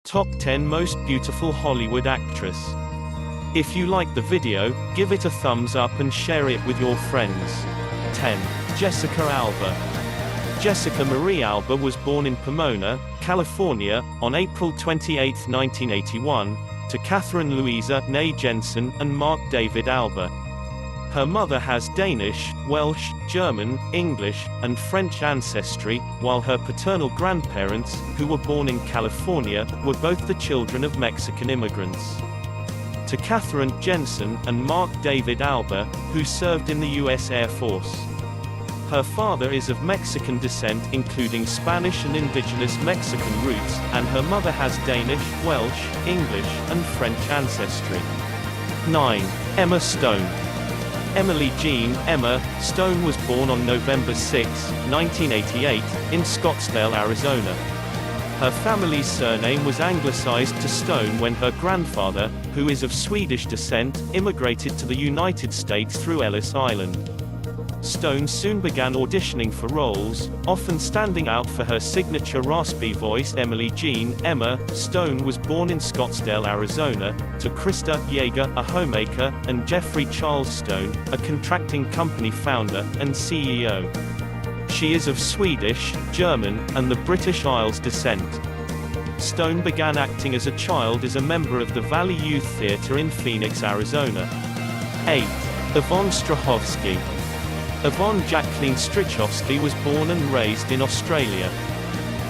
Top 10 Most Beautiful Hollywood Actress. If you like the video, give it a thumbs up and share it with your friends. 10. Jessica Alba. Jessica Marie Alba was born in Pomona, California, on April 28, 1981, to Catherine Louisa née Jensen and Mark David Alba. Her mother has Danish, Welsh, German, English, and French ancestry, while her paternal grandparents, who were born in California, were both the children of Mexican immigrants. To Catherine Jensen and Mark David Alba, who served in the U.S. Air Force. Her father is of Mexican descent including Spanish and indigenous Mexican roots, and her mother has Danish, Welsh, English, and French ancestry. 9. Emma Stone. Emily Jean Emma Stone was born on November 6, 1988, in Scottsdale, Arizona. Her family's surname was anglicized to Stone when her grandfather, who is of Swedish descent, immigrated to the United States through Ellis Island. Stone soon began auditioning for roles, often standing out for her signature raspy voice. Emily Jean Emma Stone was born in Scottsdale, Arizona, to Krista Yeager, a homemaker, and Jeffrey Charles Stone, a contracting company founder and CEO. She is of Swedish, German, and the British Isles descent. Stone began acting as a child as a member of the Valley Youth Theatre in Phoenix, Arizona. 8. Yvonne Strahovski. Yvonne Jacqueline Strichowski was born and raised in Australia.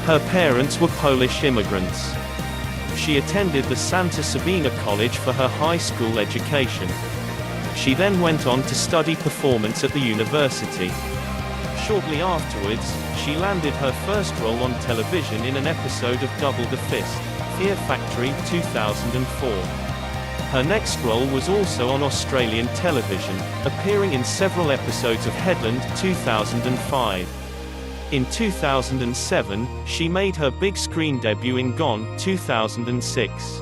Her parents were Polish immigrants. She attended the Santa Sabina College for her high school education. She then went on to study performance at the university. Shortly afterwards, she landed her first role on television in an episode of Double the Fist, Fear Factory 2004. Her next role was also on Australian television, appearing in several episodes of Headland 2005. In 2007, she made her big screen debut in Gone 2006.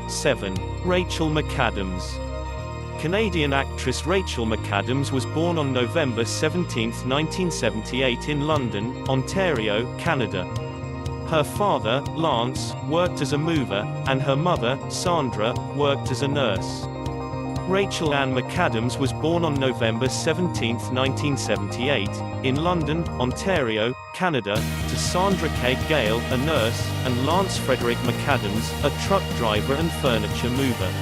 7. Rachel McAdams. Canadian actress Rachel McAdams was born on November 17, 1978 in London, Ontario, Canada. Her father, Lance, worked as a mover, and her mother, Sandra, worked as a nurse. Rachel Ann McAdams was born on November 17, 1978, in London, Ontario, Canada, to Sandra K. Gale, a nurse, and Lance Frederick McAdams, a truck driver and furniture mover.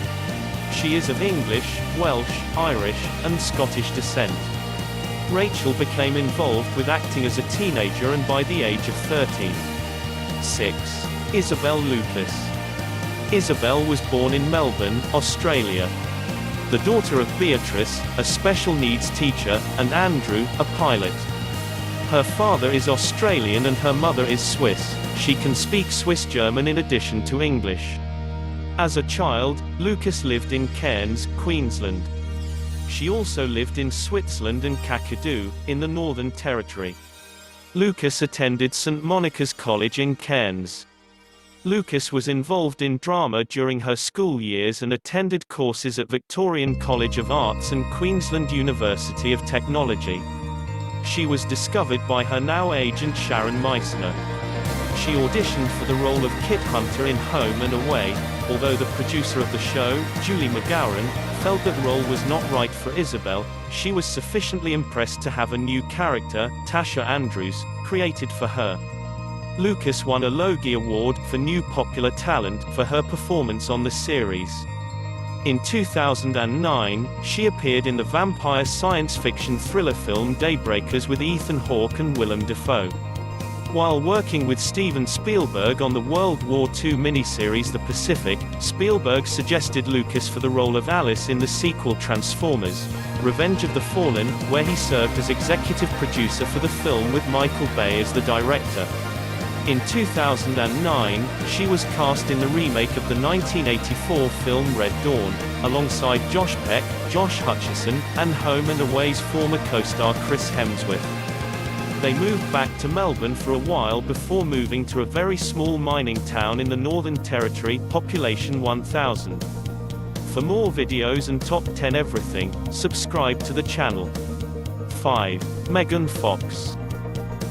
She is of English, Welsh, Irish, and Scottish descent. Rachel became involved with acting as a teenager and by the age of 13. 6. Isabel Lucas. Isabel was born in Melbourne, Australia. The daughter of Beatrice, a special needs teacher, and Andrew, a pilot. Her father is Australian and her mother is Swiss. She can speak Swiss German in addition to English. As a child, Lucas lived in Cairns, Queensland. She also lived in Switzerland and Kakadu, in the Northern Territory. Lucas attended St. Monica's College in Cairns. Lucas was involved in drama during her school years and attended courses at Victorian College of Arts and Queensland University of Technology. She was discovered by her now agent Sharon Meissner. She auditioned for the role of Kit Hunter in Home and Away, although the producer of the show, Julie McGowan, felt that role was not right for Isabel. She was sufficiently impressed to have a new character, Tasha Andrews, created for her. Lucas won a Logie Award for New Popular Talent for her performance on the series. In 2009, she appeared in the vampire science fiction thriller film Daybreakers with Ethan Hawke and Willem Dafoe. While working with Steven Spielberg on the World War II miniseries The Pacific, Spielberg suggested Lucas for the role of Alice in the sequel Transformers: Revenge of the Fallen, where he served as executive producer for the film with Michael Bay as the director. In 2009, she was cast in the remake of the 1984 film Red Dawn, alongside Josh Peck, Josh Hutcherson, and Home and Away's former co-star Chris Hemsworth. They moved back to Melbourne for a while before moving to a very small mining town in the Northern Territory, population 1,000. For more videos and top 10 everything, subscribe to the channel. 5. Megan Fox.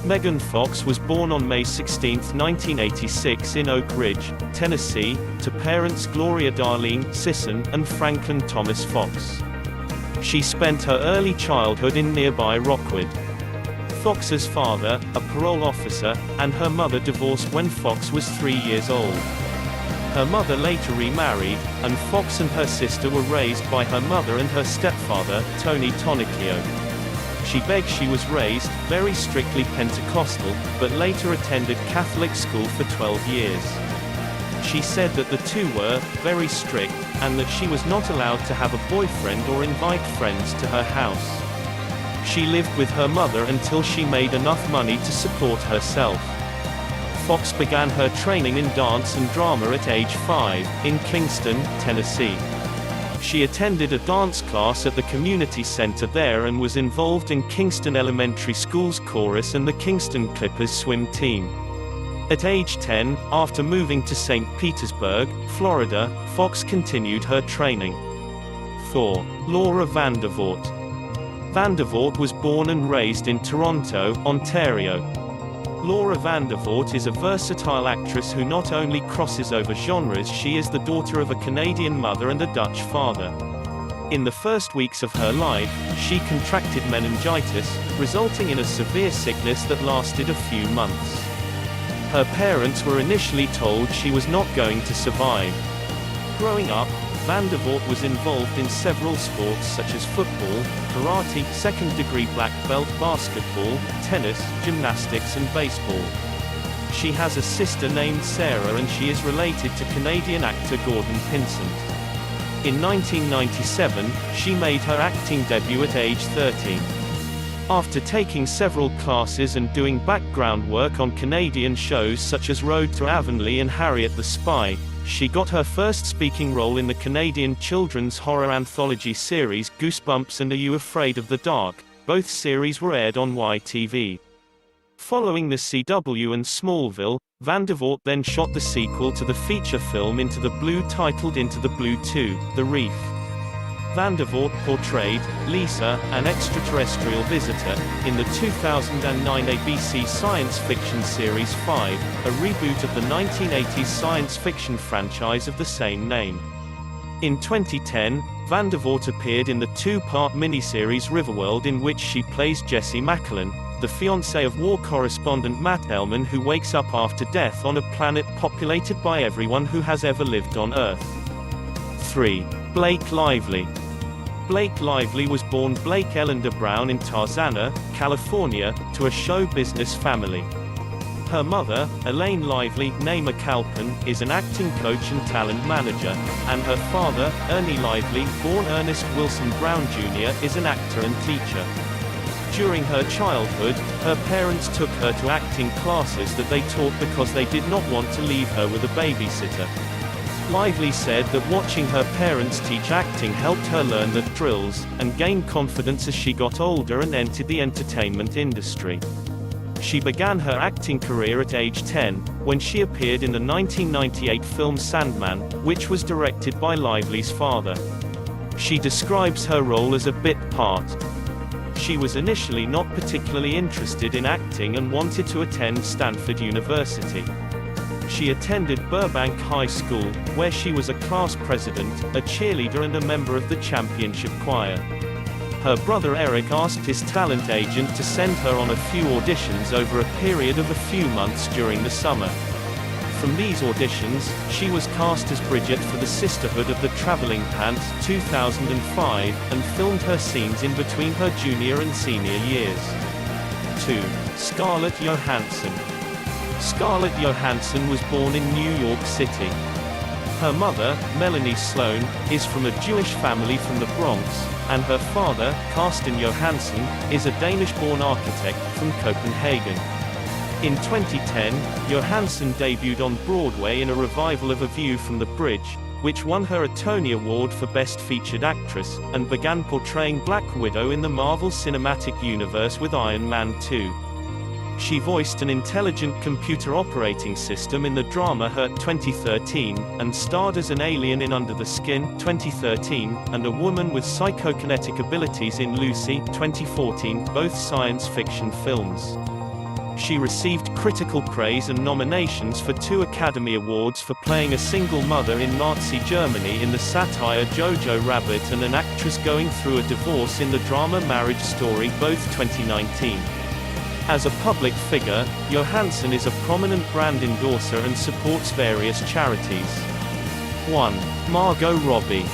Megan Fox was born on May 16, 1986 in Oak Ridge, Tennessee, to parents Gloria Darlene Sisson and Franklin Thomas Fox. She spent her early childhood in nearby Rockwood. Fox's father, a parole officer, and her mother divorced when Fox was 3 years old. Her mother later remarried, and Fox and her sister were raised by her mother and her stepfather, Tony Tonicchio. She begged she was raised very strictly Pentecostal, but later attended Catholic school for 12 years. She said that the two were very strict, and that she was not allowed to have a boyfriend or invite friends to her house. She lived with her mother until she made enough money to support herself. Fox began her training in dance and drama at age 5, in Kingston, Tennessee. She attended a dance class at the community center there and was involved in Kingston Elementary School's chorus and the Kingston Clippers swim team. At age 10, after moving to St. Petersburg, Florida, Fox continued her training. 4. Laura Vandervoort. Vandervoort was born and raised in Toronto, Ontario. Laura Vandervoort is a versatile actress who not only crosses over genres, she is the daughter of a Canadian mother and a Dutch father. In the first weeks of her life, she contracted meningitis, resulting in a severe sickness that lasted a few months. Her parents were initially told she was not going to survive. Growing up, Vandervoort was involved in several sports such as football, karate, second-degree black belt, basketball, tennis, gymnastics and baseball. She has a sister named Sarah and she is related to Canadian actor Gordon Pinsent. In 1997, she made her acting debut at age 13. After taking several classes and doing background work on Canadian shows such as Road to Avonlea and Harriet the Spy, she got her first speaking role in the Canadian children's horror anthology series Goosebumps and Are You Afraid of the Dark? Both series were aired on YTV. Following the CW and Smallville, Vandervoort then shot the sequel to the feature film Into the Blue titled Into the Blue 2, The Reef. Vandervoort portrayed Lisa, an extraterrestrial visitor, in the 2009 ABC science fiction series 5, a reboot of the 1980s science fiction franchise of the same name. In 2010, Vandervoort appeared in the two-part miniseries Riverworld, in which she plays Jessie McAllen, the fiancée of war correspondent Matt Elman, who wakes up after death on a planet populated by everyone who has ever lived on Earth. 3. Blake Lively. Blake Lively was born Blake Ellender Brown in Tarzana, California, to a show business family. Her mother, Elaine Lively née McAlpin, is an acting coach and talent manager, and her father, Ernie Lively, born Ernest Wilson Brown Jr., is an actor and teacher. During her childhood, her parents took her to acting classes that they taught because they did not want to leave her with a babysitter. Lively said that watching her parents teach acting helped her learn the drills, and gain confidence as she got older and entered the entertainment industry. She began her acting career at age 10, when she appeared in the 1998 film Sandman, which was directed by Lively's father. She describes her role as a bit part. She was initially not particularly interested in acting and wanted to attend Stanford University. She attended Burbank High School, where she was a class president, a cheerleader and a member of the championship choir. Her brother Eric asked his talent agent to send her on a few auditions over a period of a few months during the summer. From these auditions, she was cast as Bridget for the Sisterhood of the Traveling Pants 2005, and filmed her scenes in between her junior and senior years. 2. Scarlett Johansson. Scarlett Johansson was born in New York City. Her mother, Melanie Sloan, is from a Jewish family from the Bronx, and her father, Carsten Johansson, is a Danish-born architect from Copenhagen. In 2010, Johansson debuted on Broadway in a revival of A View from the Bridge, which won her a Tony Award for Best Featured Actress, and began portraying Black Widow in the Marvel Cinematic Universe with Iron Man 2. She voiced an intelligent computer operating system in the drama Her 2013, and starred as an alien in Under the Skin 2013, and a woman with psychokinetic abilities in Lucy 2014, both science fiction films. She received critical praise and nominations for 2 Academy Awards for playing a single mother in Nazi Germany in the satire Jojo Rabbit and an actress going through a divorce in the drama Marriage Story, both 2019. As a public figure, Johansson is a prominent brand endorser and supports various charities. 1. Margot Robbie.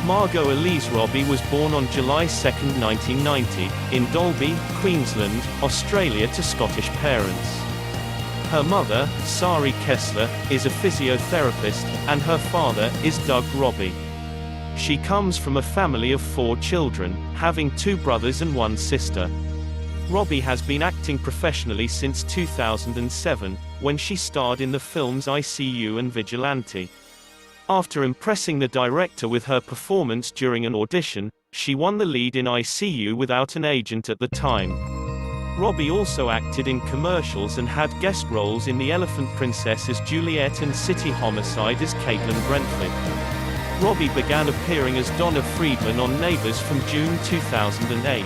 Margot Elise Robbie was born on July 2, 1990, in Dalby, Queensland, Australia to Scottish parents. Her mother, Sari Kessler, is a physiotherapist, and her father is Doug Robbie. She comes from a family of 4 children, having 2 brothers and 1 sister. Robbie has been acting professionally since 2007, when she starred in the films ICU and Vigilante. After impressing the director with her performance during an audition, she won the lead in ICU without an agent at the time. Robbie also acted in commercials and had guest roles in The Elephant Princess as Juliet and City Homicide as Caitlin Brentford. Robbie began appearing as Donna Friedman on Neighbours from June 2008.